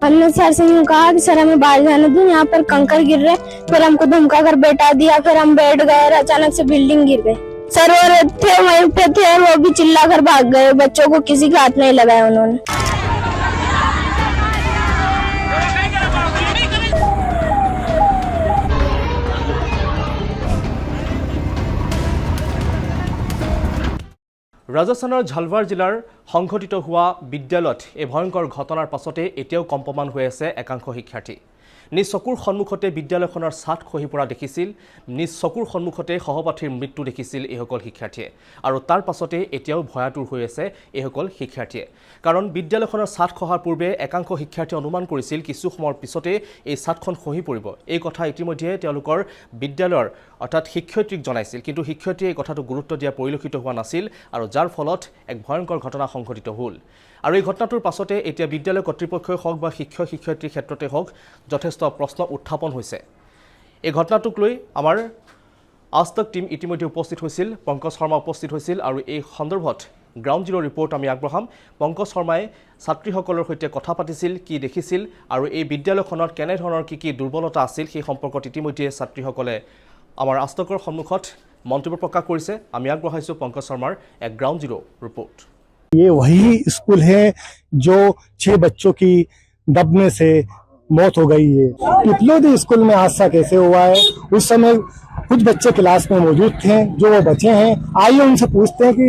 हमने सर से यूँ कहा कि सर हमें बाहर जाने दो, यहाँ पर कंकर गिर रहे। फिर हमको धमका कर बैठा दिया, फिर हम बैठ गए और अचानक से बिल्डिंग गिर गई। सर और थे वहीं पे थे और वो भी चिल्ला कर भाग गए। बच्चों को किसी के हाथ नहीं लगाया उन्होंने। राजस्थाনৰ ঝালৱাৰ জিলাৰ সংঘটিত হোৱা বিদ্যালয়ত এই ভয়ংকৰ ঘটনাৰ পাছতে এতিয়াও কম্পমান হৈ আছে একাংশ শিক্ষাৰ্থী। নিজ চকুৰ সন্মুখতে বিদ্যালয়খনৰ ছাদ খহি পৰা দেখিছিল, নিজ চকুৰ সন্মুখতে সহপাঠীৰ মৃত্যু দেখিছিল এইসকল শিক্ষাৰ্থীয়ে। আৰু তাৰ পাছতে এতিয়াও ভয়াতুৰ হৈ আছে এইসকল শিক্ষাৰ্থীয়ে। কাৰণ বিদ্যালয়খনৰ ছাদ খহাৰ পূৰ্বে একাংশ শিক্ষাৰ্থীয়ে অনুমান কৰিছিল কিছু সময়ৰ পিছতে এই ছাদখন খহি পৰিব। এই কথা ইতিমধ্যে তেওঁলোকৰ বিদ্যালয়ৰ অৰ্থাৎ শিক্ষয়িত্ৰীক জনাইছিল, কিন্তু শিক্ষয়িত্ৰীয়ে এই কথাটো গুৰুত্ব দিয়া পৰিলক্ষিত হোৱা নাছিল আৰু যাৰ ফলত এক ভয়ংকৰ ঘটনা সংঘটিত হ'ল। আৰু এই ঘটনাটোৰ পাছতে এতিয়া বিদ্যালয় কৰ্তৃপক্ষই হওক বা শিক্ষয়িত্ৰীৰ ক্ষেত্ৰতে হওক যথেষ্ট প্ৰশ্ন উত্থাপন হৈছে। এই ঘটনাটোক লৈ আমাৰ আজতক টিম ইতিমধ্যে উপস্থিত হৈছিল, পংকজ শৰ্মা উপস্থিত হৈছিল আৰু এই সন্দৰ্ভত গ্ৰাউণ্ড জিৰ' ৰিপৰ্ট আমি আগবঢ়াম। পংকজ শৰ্মাই ছাত্ৰীসকলৰ সৈতে কথা পাতিছিল, কি দেখিছিল আৰু এই বিদ্যালয়খনত কেনেধৰণৰ কি দুৰ্বলতা আছিল সেই সম্পৰ্কত ইতিমধ্যে ছাত্ৰীসকলে আমাৰ আজতকৰ সন্মুখত মন্তব্য প্ৰকাশ কৰিছে। আমি আগবঢ়াইছোঁ পংকজ শৰ্মাৰ এক গ্ৰাউণ্ড জিৰ' ৰিপৰ্ট। ये वही स्कूल है जो 6 बच्चों की दबने से मौत हो गई है। पिपलोदी स्कूल में हादसा कैसे हुआ है, उस समय कुछ बच्चे क्लास में मौजूद थे जो वो बचे हैं। आइए उनसे पूछते हैं कि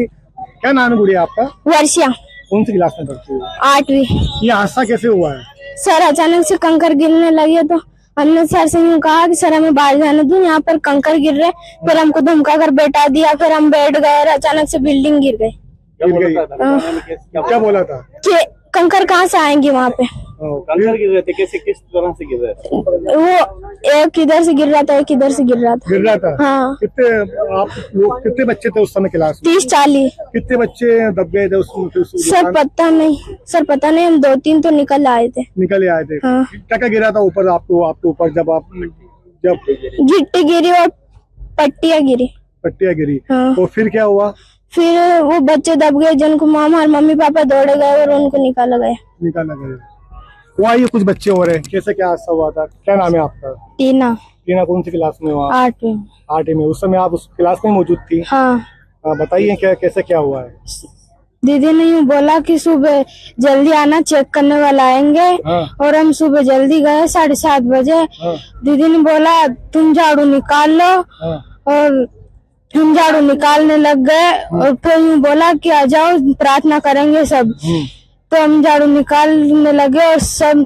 क्या नाम है गुड़िया आपका? वर्षा, कौन सी क्लास में पढ़ती है? 8वीं। ये हादसा कैसे हुआ है? सर अचानक से कंकर गिरने लगे तो हमने सर से यूँ कहा कि सर हमें बाहर जाने दो, यहाँ पर कंकर गिर रहे। फिर हमको धमका कर बैठा दिया, फिर हम बैठ गए और अचानक से बिल्डिंग गिर गई। क्या बोला था कि कंकर कहाँ से आएंगे वहाँ पे। कंकर गिर रहे थे, कैसे किस तरह से गिर रहे थे? वो एक इधर से गिर रहा था, एक इधर से गिर रहा था। गिर रहा था? हाँ। कितने आप लोग कितने बच्चे थे उस समय क्लास में? 30-40। कितने बच्चे दब गए थे सर पता नहीं, हम 2-3 तो निकल आए थे। निकल आए थे। हाँ। क्या गिरा था ऊपर आपके ऊपर जब गिट्टी गिरी और पट्टियाँ गिरी। हाँ। तो फिर क्या हुआ? फिर वो बच्चे दब गए जिनको मामा और मम्मी पापा दौड़े गए और उनको निकाला गया। वहाँ ये कुछ बच्चे हो रहे, कैसे क्या हादसा हुआ था? क्या नाम है आपका? टीना। कौन सी क्लास में हुआ? 8वीं में। उस समय आप उस क्लास में मौजूद थी? हाँ। बताइए कैसे क्या हुआ है? दीदी ने यूँ बोला कि सुबह जल्दी आना, चेक करने वाला आएंगे। हाँ। और हम सुबह जल्दी गए 7:30 बजे। हाँ। दीदी ने बोला तुम झाड़ू निकाल लो। हाँ। और हम झाड़ू निकालने लग गए और फिर यूँ बोला कि आ जाओ प्रार्थना करेंगे सब। तो हम झाड़ू निकालने लगे और सब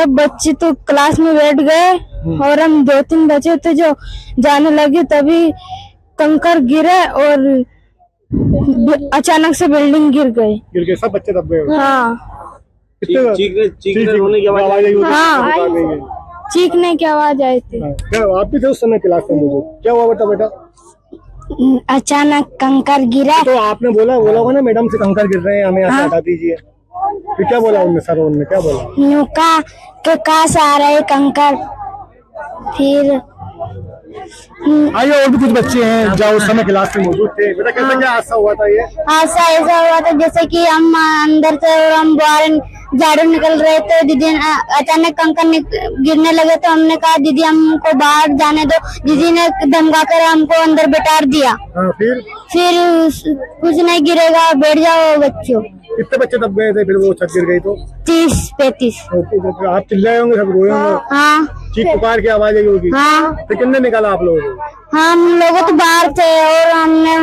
बच्चे तो क्लास में बैठ गए और हम 2-3 बच्चे थे जो जाने लगे, तभी कंकर गिरे और अचानक से बिल्डिंग गिर गई। सब बच्चे दब गए? हाँ। चीखने रोने की आवाज आई? हाँ, चीखने की आवाज आई थी। आप भी थे उस समय क्लास में मौजूद? क्या हुआ बेटा? अचानक कंकर गिरा। तो आपने बोला होगा ना मैडम से कंकर गिर रहे हैं, हमें यहाँ से हटा दीजिए। फिर क्या बोला उनने क्या बोला? नुका के कहाँ से आ रहे कंकर। फिर आइए और भी कुछ बच्चे हैं जो उस समय क्लास में मौजूद थे। बेटा कैसे क्या हादसा हुआ था? ये हादसा ऐसा हुआ था जैसे कि हम अंदर से और हम बाहर झाड़ू निकल रहे थे। दीदी अचानक कंकर गिरने लगे तो हमने कहा दीदी हमको बाहर जाने दो। दीदी ने धमका कर हमको अंदर बैठा दिया। फिर कुछ नहीं गिरेगा, बैठ जाओ बच्चों। कितने बच्चे दब गए थे फिर वो छत गिर गई तो? 30-35। आप चिल्लाए होंगे, सब रोए होंगे? हाँ। चीख पुकार की आवाज आई होगी? हाँ। तो कितने निकाला आप लोगों को? हम लोग तो बाहर थे और हमने